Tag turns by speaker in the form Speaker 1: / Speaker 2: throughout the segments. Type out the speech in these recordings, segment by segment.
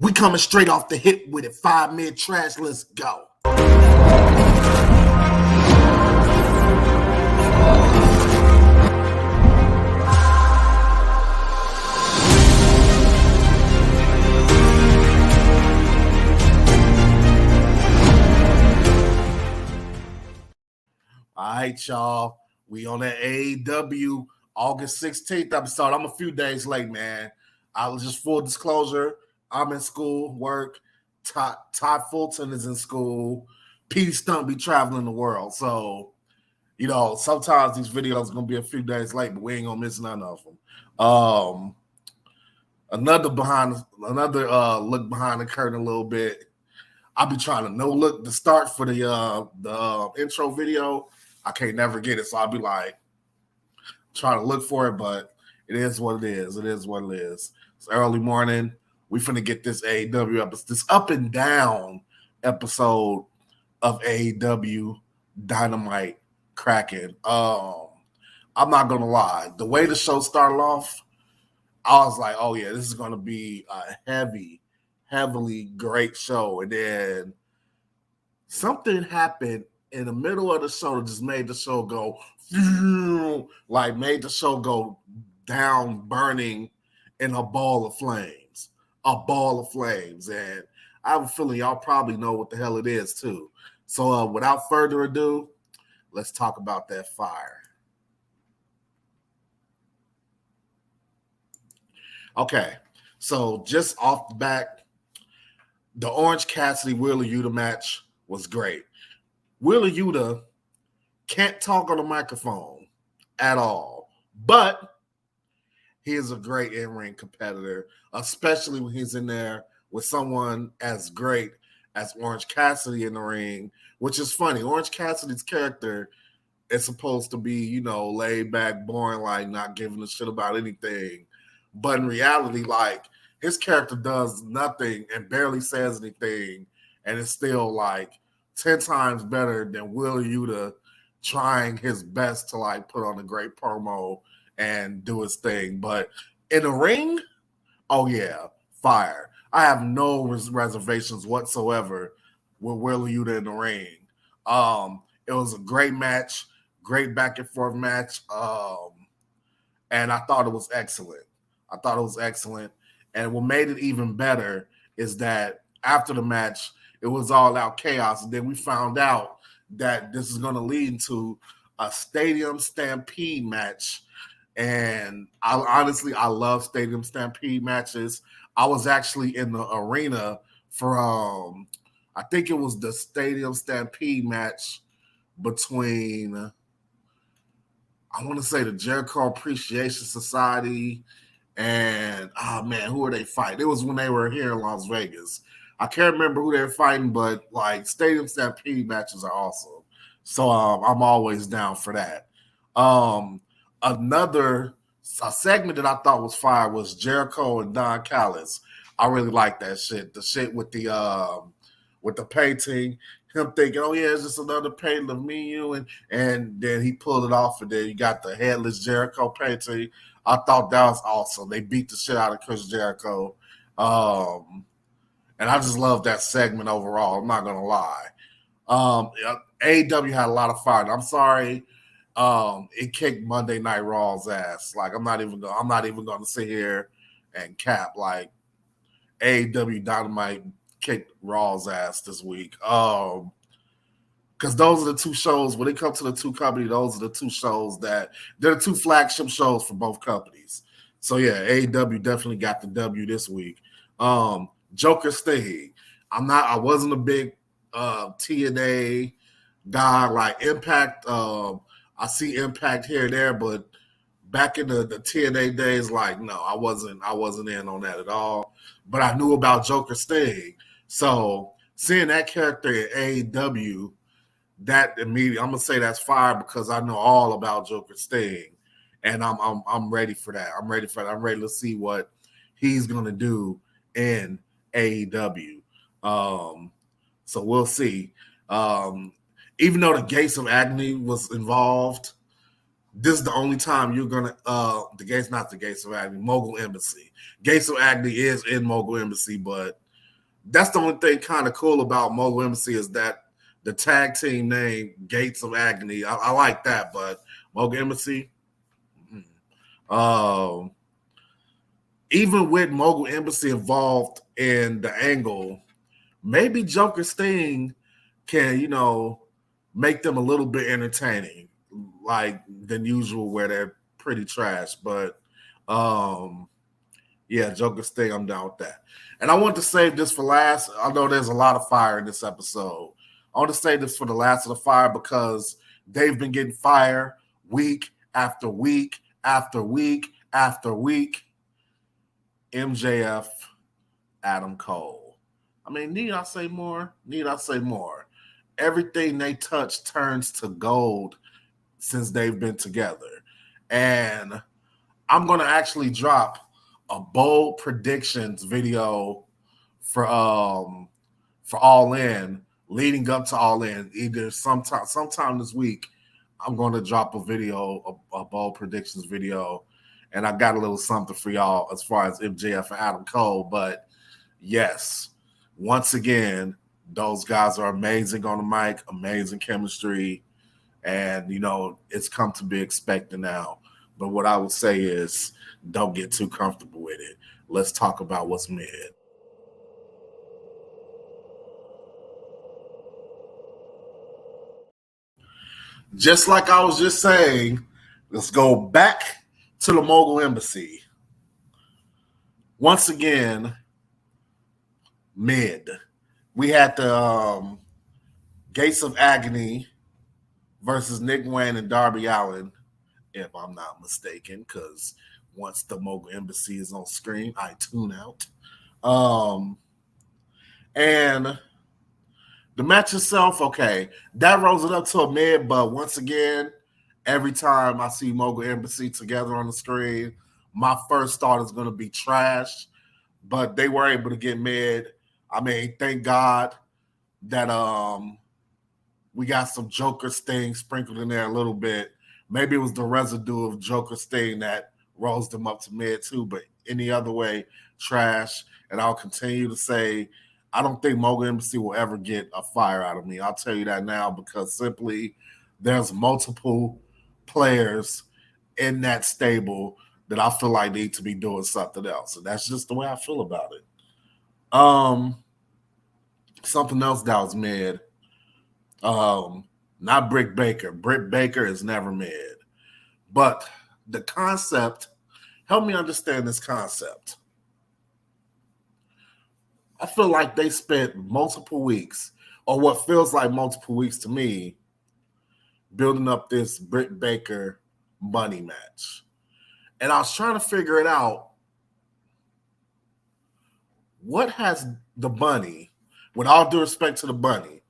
Speaker 1: We coming straight off the hip with it. 5 minute trash. Let's go. All right, y'all. We on that AEW August 16th episode. I'm a few days late, man. I was just full disclosure. I'm in school, work. Todd Fulton is in school. Pete Stunt be traveling the world. So, sometimes these videos are going to be a few days late, but we ain't going to miss none of them. Another look behind the curtain a little bit. I'll be trying to no-look the start for the intro video. I can't never get it, so I'll be like trying to look for it, but it is what it is. It is what it is. It's early morning. We finna get this AEW episode, this up and down episode of AEW Dynamite cracking. I'm not gonna lie. The way the show started off, I was like, oh yeah, this is gonna be a heavily great show. And then something happened in the middle of the show that just made the show go, made the show go down burning in a ball of flames. And I have a feeling y'all probably know what the hell it is too. So without further ado, let's talk about that fire. Okay, so just off the back, the Orange Cassidy Wheeler Yuta match was great. Wheeler Yuta can't talk on the microphone at all, but he is a great in-ring competitor, especially when he's in there with someone as great as Orange Cassidy in the ring, which is funny. Orange Cassidy's character is supposed to be, laid back, boring, like not giving a shit about anything. But in reality, his character does nothing and barely says anything, and it's still 10 times better than Wheeler Yuta trying his best to put on a great promo and do his thing. But in the ring, oh yeah, fire. I have no reservations whatsoever with Wheeler Yuta in the ring. It was a great match, great back and forth match. And I thought it was excellent. And what made it even better is that after the match, it was all out chaos. And then we found out that this is going to lead to a Stadium Stampede match. And I love Stadium Stampede matches. I was actually in the arena for, I think it was the Stadium Stampede match between, I want to say the Jericho Appreciation Society and, who are they fighting? It was when they were here in Las Vegas. I can't remember who they're fighting, but Stadium Stampede matches are awesome. So I'm always down for that. A segment that I thought was fire was Jericho and Don Callis. I really like that shit. The shit with the painting, him thinking, oh yeah, it's just another painting of me, you, and then he pulled it off, and then you got the headless Jericho painting. I thought that was awesome. They beat the shit out of Chris Jericho. And I just love that segment overall. I'm not gonna lie. AEW had a lot of fire. I'm sorry, it kicked Monday Night Raw's ass. I'm not even gonna sit here and cap. AEW Dynamite kicked Raw's ass this week. Because those are the two shows. When it comes to the two companies, those are the two shows they're the two flagship shows for both companies. So yeah, AEW definitely got the W this week. Joker Sting. I wasn't a big TNA guy. Impact. I see Impact here and there, but back in the TNA days, no, I wasn't in on that at all. But I knew about Joker Sting. So seeing that character in AEW, that immediately, I'm gonna say that's fire because I know all about Joker Sting, and I'm ready for that. I'm ready to see what he's gonna do in AEW. So we'll see. Even though the Gates of Agony was involved, this is the only time you're gonna not the Gates of Agony, Mogul Embassy. Gates of Agony is in Mogul Embassy, but That's the only thing kind of cool about Mogul Embassy is that the tag team name Gates of Agony. I like that, but Mogul Embassy. Even with Mogul Embassy involved in the angle, maybe Joker Sting can, make them a little bit entertaining, like than usual, where they're pretty trash. But yeah, Joker Sting, I'm down with that. And I want to save this for last. I know there's a lot of fire in this episode. I want to save this for the last of the fire because they've been getting fire week after week after week after week. MJF, Adam Cole. I mean, need I say more? Need I say more? Everything they touch turns to gold since they've been together. And I'm going to actually drop a bold predictions video for All In, leading up to All In. Either sometime this week, I'm going to drop a video, a bold predictions video, and I got a little something for y'all as far as MJF and Adam Cole. But yes, once again, those guys are amazing on the mic, amazing chemistry, and it's come to be expected now. But what I would say is, don't get too comfortable with it. Let's talk about what's mid. Just like I was just saying, let's go back to the Mogul Embassy. Once again, mid. We had the Gates of Agony versus Nick Wayne and Darby Allin, if I'm not mistaken, because once the Mogul Embassy is on screen, I tune out. And the match itself, okay, that rose it up to a mid, but once again, every time I see Mogul Embassy together on the screen, my first thought is going to be trash, but they were able to get mid. I mean, thank God that we got some Joker Sting sprinkled in there a little bit. Maybe it was the residue of Joker Sting that rose them up to mid too, but any other way, trash. And I'll continue to say, I don't think Mogul Embassy will ever get a fire out of me. I'll tell you that now because simply there's multiple players in that stable that I feel like need to be doing something else. And that's just the way I feel about it. Something else that was mid. Not Britt Baker. Britt Baker is never mid. But the concept, help me understand this concept. I feel like they spent multiple weeks, or what feels like multiple weeks to me, building up this Britt Baker money match. And I was trying to figure it out. What has the bunny, with all due respect to the bunny,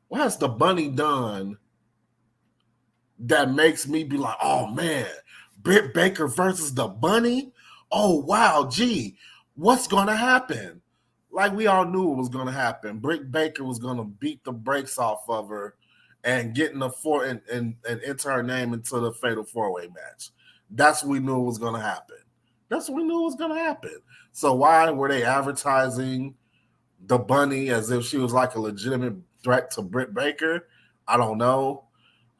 Speaker 1: what has the bunny done that makes me be like, oh man, Britt Baker versus the bunny? Oh wow, gee, what's gonna happen? Like we all knew it was gonna happen. Britt Baker was gonna beat the brakes off of her and get in the and enter her name into the Fatal 4-Way match. That's what we knew was gonna happen. That's what we knew was gonna happen. So why were they advertising the bunny as if she was like a legitimate threat to Britt Baker? I don't know.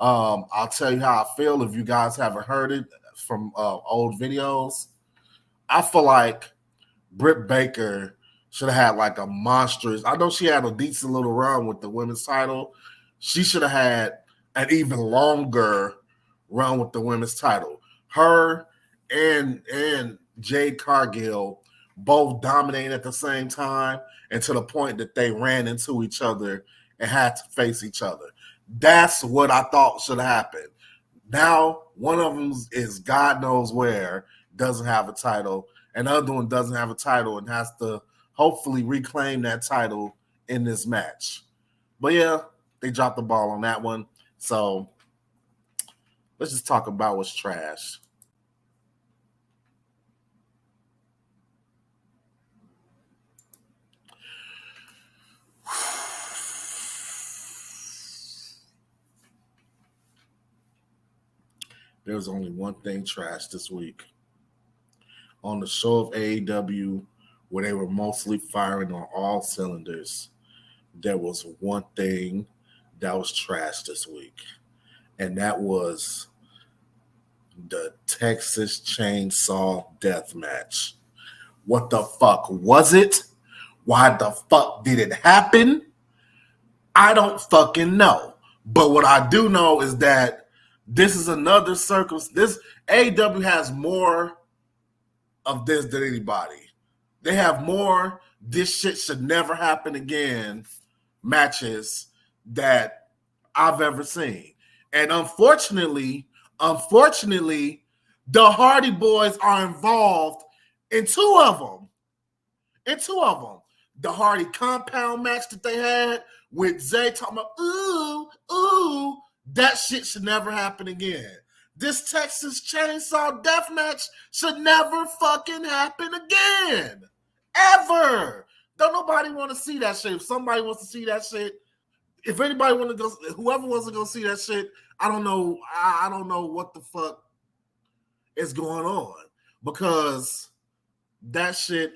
Speaker 1: I'll tell you how I feel if you guys haven't heard it from old videos. I feel like Britt Baker should have had like a monstrous. I know she had a decent little run with the women's title. She should have had an even longer run with the women's title. Her and Jade Cargill both dominating at the same time, and to the point that they ran into each other and had to face each other. That's what I thought should happen. Now, one of them is God knows where, doesn't have a title, and the other one doesn't have a title and has to hopefully reclaim that title in this match. But yeah, they dropped the ball on that one. So let's just talk about what's trash. There's only one thing trash this week. On the show of AEW where they were mostly firing on all cylinders, there was one thing that was trash this week, and that was the Texas Chainsaw Death Match. What the fuck was it? Why the fuck did it happen? I don't fucking know. But what I do know is that this is another circus. This AEW has more of this than anybody. They have more this shit should never happen again matches that I've ever seen. And unfortunately, the Hardy Boys are involved in two of them. The Hardy compound match that they had with Zay talking about, ooh, that shit should never happen again. This Texas Chainsaw Death Match should never fucking happen again. Ever. Don't nobody want to see that shit. If somebody wants to see that shit, if anybody want to go, whoever wants to go see that shit, I don't know. I don't know what the fuck is going on, because that shit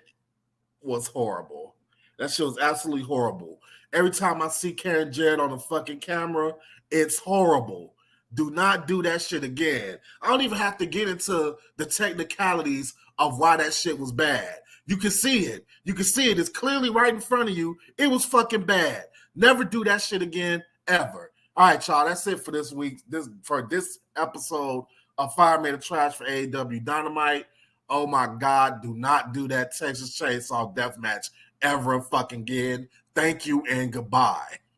Speaker 1: was horrible. That shit was absolutely horrible. Every time I see Karen Jarrett on the fucking camera, it's horrible. Do not do that shit again. I don't even have to get into the technicalities of why that shit was bad. You can see it. It's clearly right in front of you. It was fucking bad. Never do that shit again, ever. All right, y'all. That's it for this week. For this episode of Fire Made of Trash for AEW Dynamite. Oh my God, do not do that Texas Chainsaw Death Match ever fucking again. Thank you and goodbye.